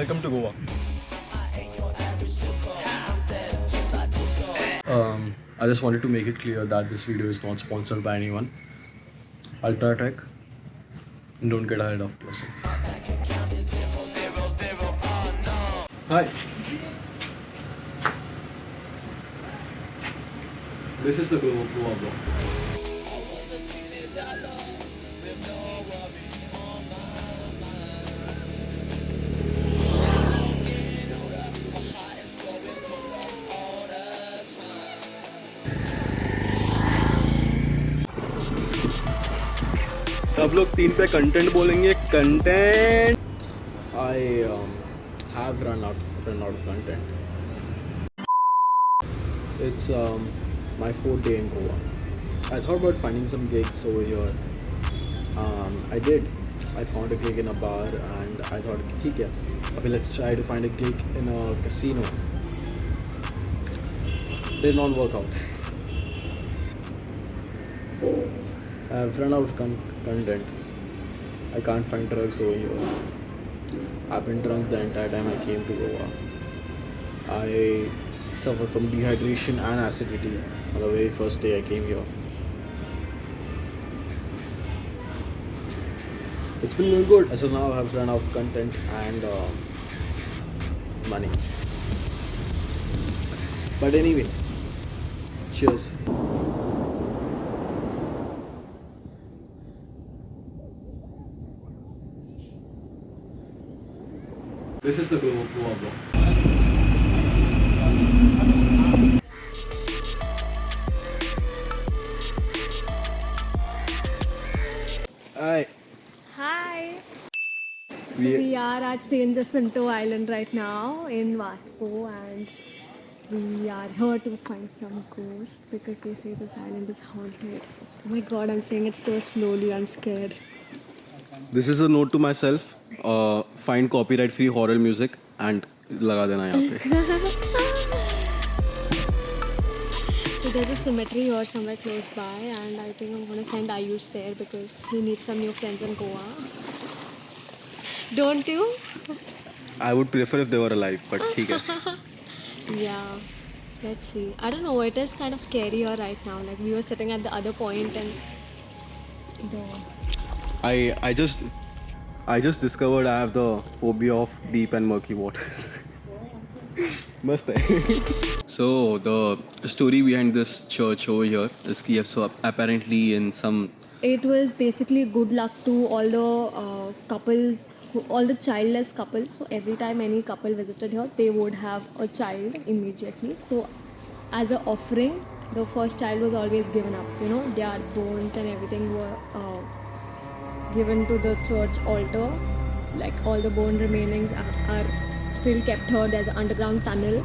Welcome to Goa. I just wanted to make it clear that this video is not sponsored by anyone. Ultratech, don't get ahead of yourself. Hi. This is the Goa vlog. सब लोग 3 पे content बोलेंगे content I have run out of content. It's my 4th day in Goa. I thought about finding some gigs over here. I did. I found a gig in a bar and I thought, okay, let's try to find a gig in a casino. Did not work out. I've run out of content. I can't find drugs over here. I've been drunk the entire time I came to Goa. I suffered from dehydration and acidity on the very first day I came here. It's been going good. So now I've run out of content and money. But anyway, cheers. This is the Goa vlog. Hi. Hi. So we are at San Jacinto Island right now in Vasco, and we are here to find some ghosts because they say this island is haunted. Oh my god, I'm saying it so slowly, I'm scared. This is a note to myself. Find copyright free horror music and लगा देना यहाँ पे. So there's a cemetery here somewhere close by, and I think I'm gonna send Ayush there because he needs some new friends in Goa. Don't you? I would prefer if they were alive, but ठीक है. Yeah, let's see. I don't know, it is kind of scary here right now. Like we were sitting at the other point and I just discovered I have the phobia of deep and murky waters. मस्त है. So the story behind this church over here is कि so apparently in some it was basically good luck to all the couples, all the childless couples. So every time any couple visited here, they would have a child immediately. So as an offering, the first child was always given up. You know, their bones and everything were given to the church altar. Like all the bone remainings are still kept here. There's an underground tunnel.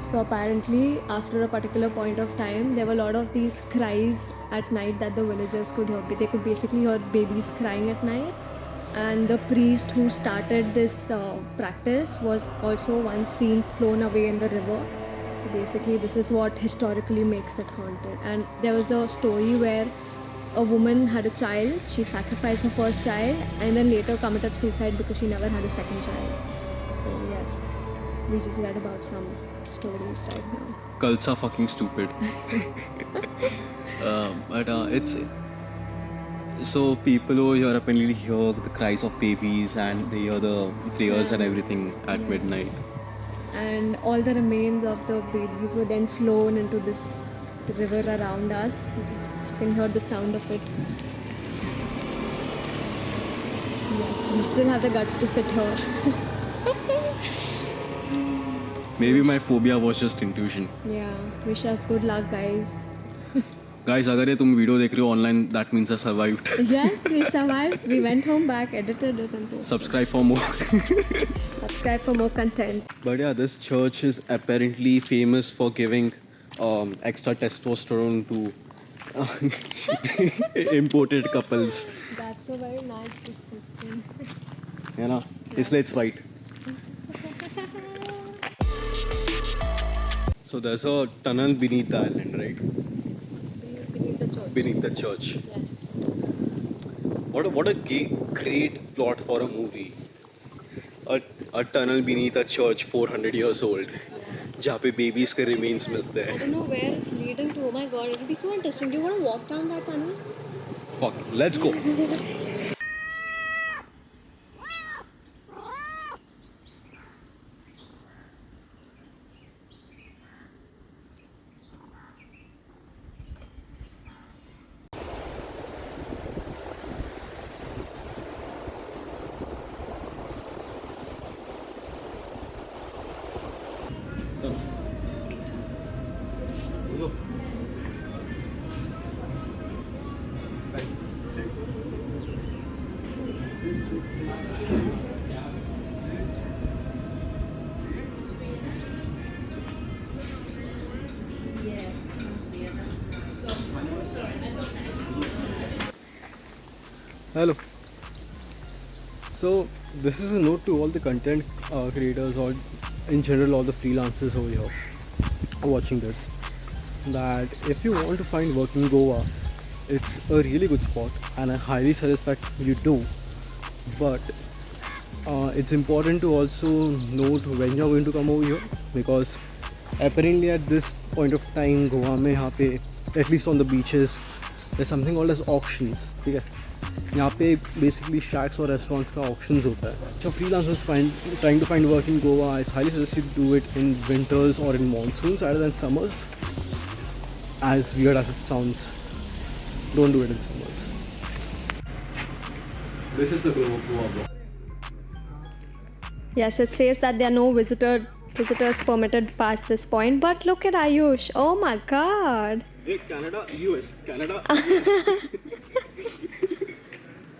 So apparently after a particular point of time, there were a lot of these cries at night that the villagers could hear. They could basically hear babies crying at night. And the priest who started this practice was also once seen flown away in the river. So basically this is what historically makes it haunted. And there was a story where a woman had a child, she sacrificed her first child and then later committed suicide because she never had a second child. So yes, we just read about some stories right now. Cults are fucking stupid. But it's so people over here apparently hear the cries of babies and they hear the prayers and everything at midnight. And all the remains of the babies were then flown into this river around us. You can hear the sound of it. Yes, we still have the guts to sit here. Maybe my phobia was just intuition. Yeah, wish us good luck, guys. Guys, अगर ये तुम video देख रहे हो online, that means I survived. Yes, we survived. We went home back, edited it, and posted. Subscribe for more. Subscribe for more content. But yeah, this church is apparently famous for giving extra testosterone to imported couples. That's a very nice description. You know, इसलिए it's right. So there's a tunnel beneath the island, right? Beneath the church. Beneath the church. Yes. What a great plot for a movie. A a tunnel beneath a church 400 years old, जहाँ पे babies के remains मिलते I हैं. don't know where it's leading to. Oh my god, it'll be so interesting. Do you want to walk down that tunnel? Fuck, let's go. Hello. So this is a note to all the content creators or in general all the freelancers over here watching this, that if you want to find work in Goa, it's a really good spot and I highly suggest that you do. But it's important to also note when you're going to come over here, because apparently at this point of time Goa में यहाँ पे at least on the beaches there's something called as auctions. ठीक है, यहाँ पे basically shacks और restaurants का auctions होता है. So freelancers trying to find work in Goa, I highly suggest you do it in winters or in monsoons rather than summers. As weird as it sounds, don't do it in summers. This is the Goa block. Yes, it says that there are no visitors permitted past this point. But look at Ayush. Oh my god. Hey, Canada, US. Canada, US.